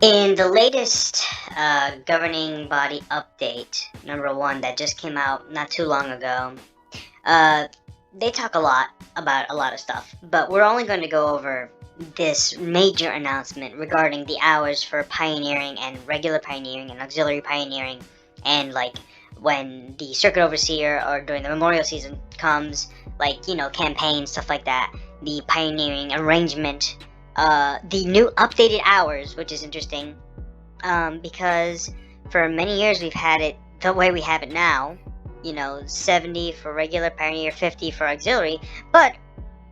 In the latest governing body update, #1, that just came out not too long ago, uh, they talk a lot about a lot of stuff, but we're only going to go over this major announcement regarding the hours for pioneering and regular pioneering and auxiliary pioneering, and like when the circuit overseer or during the memorial season comes, like, campaigns, stuff like that, the pioneering arrangement, the new updated hours, which is interesting, because for many years we've had it the way we have it now, 70 for regular pioneer, 50 for auxiliary, but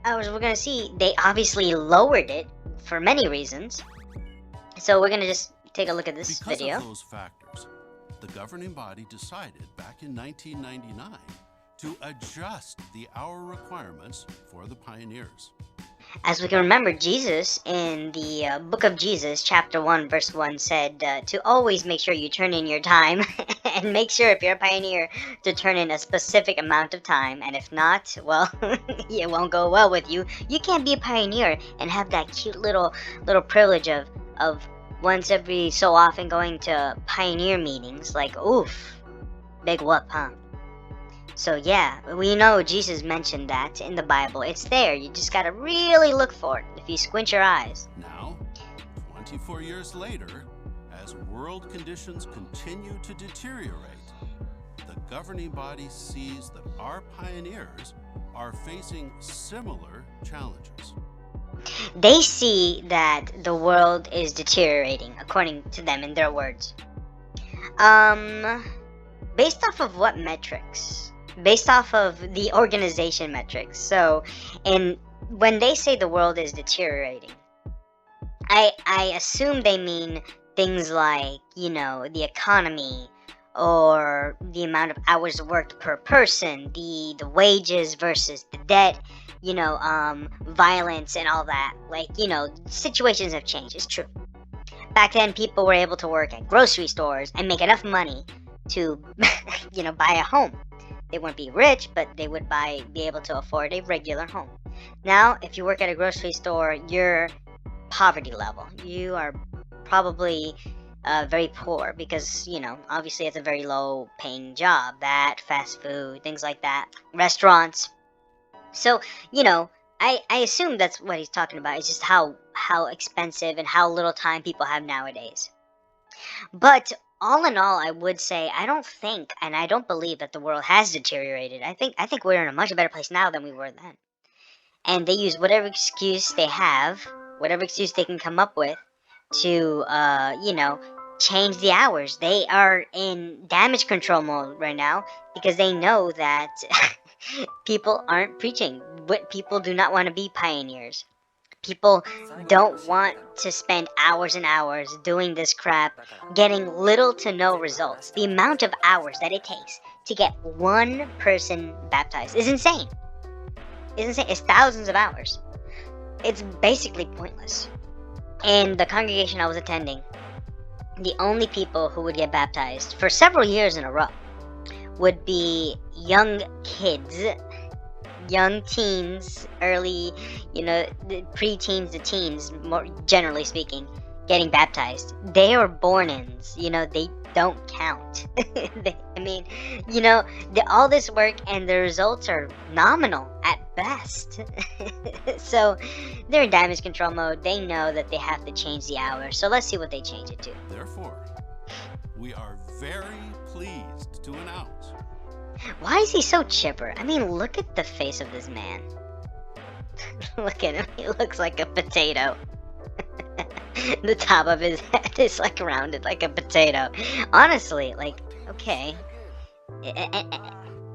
as we're going to see, they obviously lowered it for many reasons. So we're going to just take a look at this Because video. of those factors, the governing body decided back in 1999 to adjust the hour requirements for the pioneers. As we can remember, Jesus in the book of Jesus, chapter 1, verse 1, said to always make sure you turn in your time and make sure if you're a pioneer to turn in a specific amount of time. And if not, well, it won't go well with you. You can't be a pioneer and have that cute little privilege of once every so often going to pioneer meetings. Like, oof, big whoop, huh? So yeah, we know Jesus mentioned that in the Bible. It's there. You just gotta really look for it if you squint your eyes. Now, 24 years later, as world conditions continue to deteriorate, the governing body sees that our pioneers are facing similar challenges. They see that the world is deteriorating, according to them in their words. Based off of what metrics? Based off of the organization metrics. So, when they say the world is deteriorating, I assume they mean things like, the economy, or the amount of hours worked per person, the wages versus the debt, violence and all that. Like, situations have changed. It's true. Back then, people were able to work at grocery stores and make enough money to, buy a home. They wouldn't be rich, but they would be able to afford a regular home. Now, if you work at a grocery store, you're poverty level. You are probably very poor because, obviously it's a very low paying job. That, fast food, things like that, restaurants. So, I assume that's what he's talking about. It's just how expensive and how little time people have nowadays. But all in all, I would say I don't think and I don't believe that the world has deteriorated. I think we're in a much better place now than we were then. And they use whatever excuse they have, whatever excuse they can come up with to change the hours. They are in damage control mode right now because they know that people aren't preaching. People do not want to be pioneers. People don't want to spend hours and hours doing this crap, getting little to no results. The amount of hours that it takes to get one person baptized is insane. It's thousands of hours. It's basically pointless. In the congregation I was attending, the only people who would get baptized for several years in a row would be young kids, young teens, early, the pre-teens to teens, more generally speaking, getting baptized. They are born-ins, they don't count. All this work and the results are nominal at best. So they're in damage control mode. They know that they have to change the hour. So let's see what they change it to. Therefore, we are very pleased to announce. Why is he so chipper? I mean, look at the face of this man. Look at him. He looks like a potato. The top of his head is like rounded like a potato. Honestly, like, okay.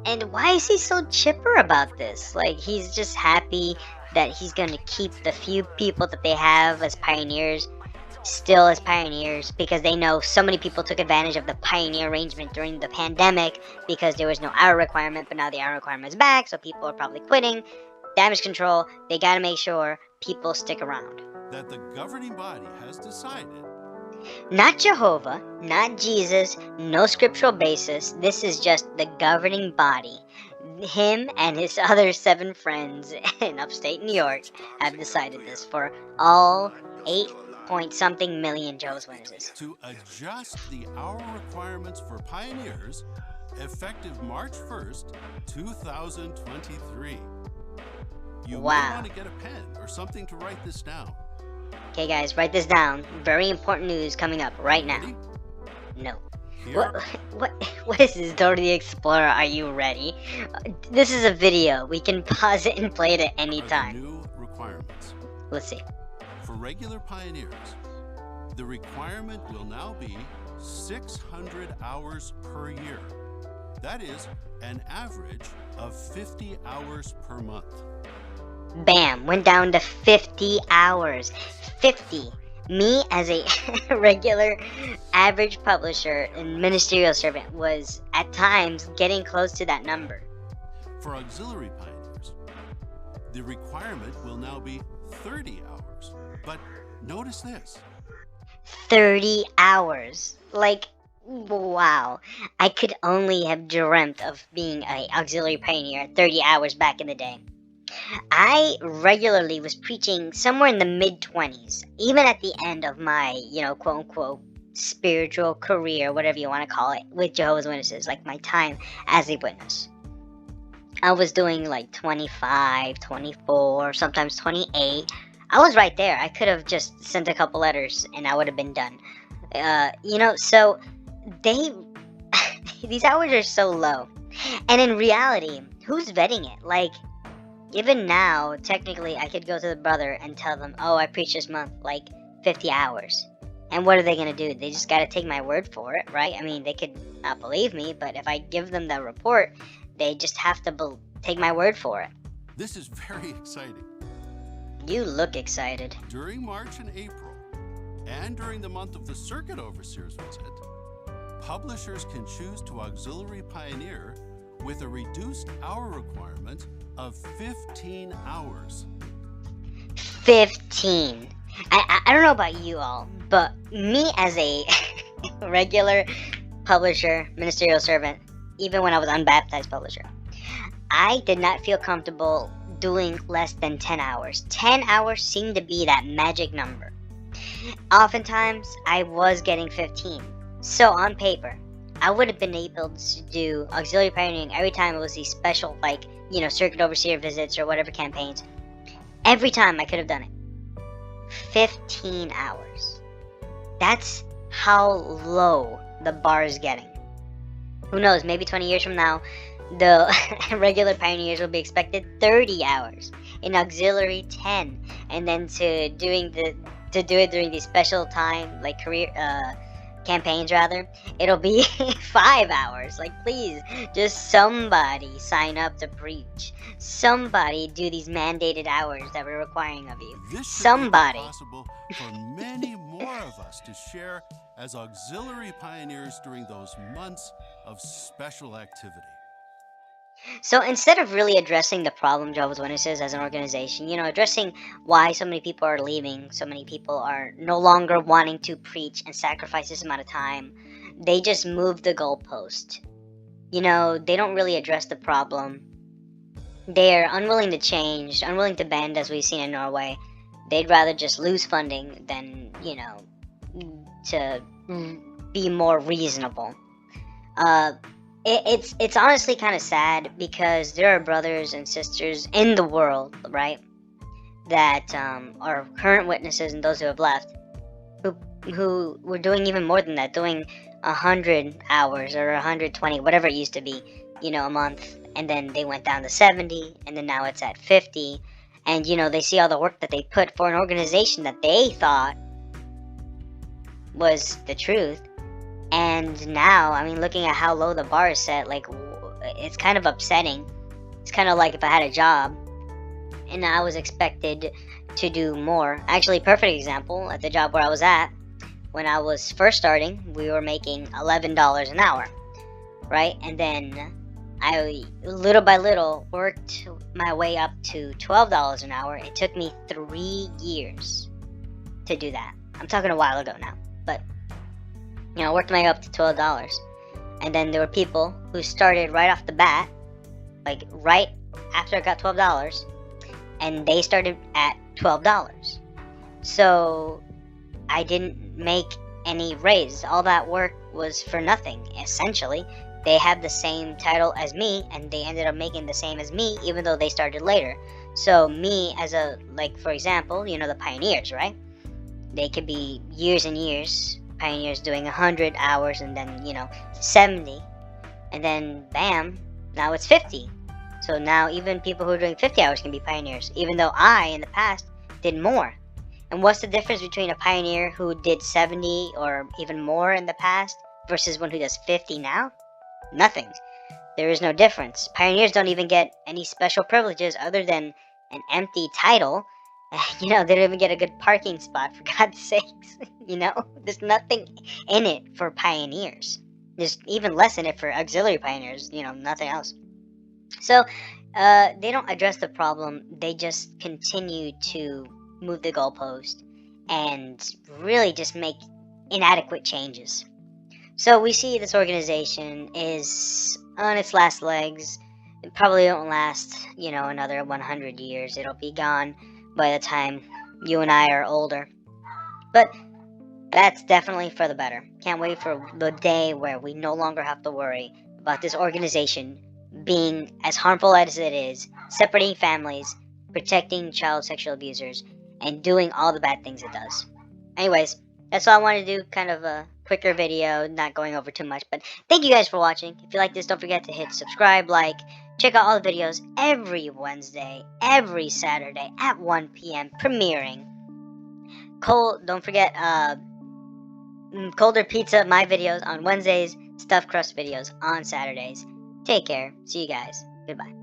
And why is he so chipper about this? Like, he's just happy that he's gonna keep the few people that they have as pioneers still as pioneers, because they know so many people took advantage of the pioneer arrangement during the pandemic because there was no hour requirement, but now the hour requirement is back, so people are probably quitting. Damage control, they gotta make sure people stick around. That the governing body has decided. Not Jehovah, not Jesus, no scriptural basis. This is just the governing body. Him and his other 7 friends in upstate New York have decided this for all point something million Jehovah's Witnesses. To adjust the hour requirements for pioneers effective March 1st, 2023. You may want to get a pen or something to write this down. Okay, guys, write this down. Very important news coming up right now. Ready? No. Here. What is this, Dora the Explorer? Are you ready? This is a video. We can pause it and play it at any time. New requirements. Let's see. For regular pioneers, the requirement will now be 600 hours per year. That is an average of 50 hours per month. Bam, went down to 50 hours. 50. Me, as a regular average publisher and ministerial servant, was at times getting close to that number. For auxiliary pioneers, the requirement will now be 30 hours. But notice this. 30 hours. Like, wow. I could only have dreamt of being an auxiliary pioneer at 30 hours back in the day. I regularly was preaching somewhere in the mid-20s, even at the end of my, quote-unquote, spiritual career, whatever you want to call it, with Jehovah's Witnesses, like my time as a witness. I was doing like 25, 24, sometimes 28. I was right there. I could have just sent a couple letters and I would have been done. So these hours are so low. And in reality, who's vetting it? Like, even now, technically, I could go to the brother and tell them, oh, I preached this month, like, 50 hours. And what are they going to do? They just got to take my word for it, right? I mean, they could not believe me, but if I give them the report, they just have to take my word for it. This is very exciting. You look excited. During March and April, and during the month of the Circuit Overseer's visit, publishers can choose to auxiliary pioneer with a reduced hour requirement of 15 hours. 15. I don't know about you all, but me as a regular publisher, ministerial servant, even when I was unbaptized publisher, I did not feel comfortable doing less than 10 hours. 10 hours seemed to be that magic number. Oftentimes, I was getting 15. So on paper, I would have been able to do auxiliary pioneering every time it was these special, circuit overseer visits or whatever campaigns. Every time I could have done it. 15 hours. That's how low the bar is getting. Who knows, maybe 20 years from now, the regular pioneers will be expected 30 hours. In auxiliary, 10. And then to do it during these special time, like career campaigns rather, it'll be 5 hours. Like, please, just somebody sign up to preach. Somebody do these mandated hours that we're requiring of you. This Somebody. Be possible for many more of us to share as auxiliary pioneers during those months of special activity. So instead of really addressing the problem Jehovah's Witnesses as an organization, addressing why so many people are leaving, so many people are no longer wanting to preach and sacrifice this amount of time, they just move the goalpost. They don't really address the problem. They're unwilling to change, unwilling to bend, as we've seen in Norway. They'd rather just lose funding than, to be more reasonable. It's honestly kind of sad because there are brothers and sisters in the world, right, that are current witnesses and those who have left, who were doing even more than that, doing 100 hours or 120, whatever it used to be, a month, and then they went down to 70, and then now it's at 50, and they see all the work that they put for an organization that they thought was the truth. And now, looking at how low the bar is set, it's kind of upsetting. It's kind of like if I had a job and I was expected to do more. Actually, perfect example, at the job where I was at, when I was first starting, we were making $11 an hour, right? And then I, little by little, worked my way up to $12 an hour. It took me 3 years to do that. I'm talking a while ago now, but worked my way up to $12. And then there were people who started right off the bat, like right after I got $12, and they started at $12. So I didn't make any raise. All that work was for nothing, essentially. They had the same title as me, and they ended up making the same as me, even though they started later. So me as a, like, for example, the pioneers, right? They could be years and years, pioneers doing 100 hours, and then, 70, and then bam, now it's 50. So now even people who are doing 50 hours can be pioneers, even though I, in the past, did more. And what's the difference between a pioneer who did 70 or even more in the past versus one who does 50 now? Nothing. There is no difference. Pioneers don't even get any special privileges other than an empty title. They don't even get a good parking spot, for God's sakes. There's nothing in it for pioneers. There's even less in it for auxiliary pioneers, nothing else. So, they don't address the problem. They just continue to move the goalpost and really just make inadequate changes. So we see this organization is on its last legs. It probably won't last, another 100 years. It'll be gone by the time you and I are older. But that's definitely for the better. Can't wait for the day where we no longer have to worry about this organization being as harmful as it is, separating families, protecting child sexual abusers, and doing all the bad things it does. Anyways, that's all I wanted to do. Kind of a quicker video, not going over too much. But thank you guys for watching. If you like this, don't forget to hit subscribe, like, check out all the videos every Wednesday, every Saturday at 1 p.m. premiering. Don't forget, colder pizza, my videos on Wednesdays, stuffed crust videos on Saturdays. Take care. See you guys. Goodbye.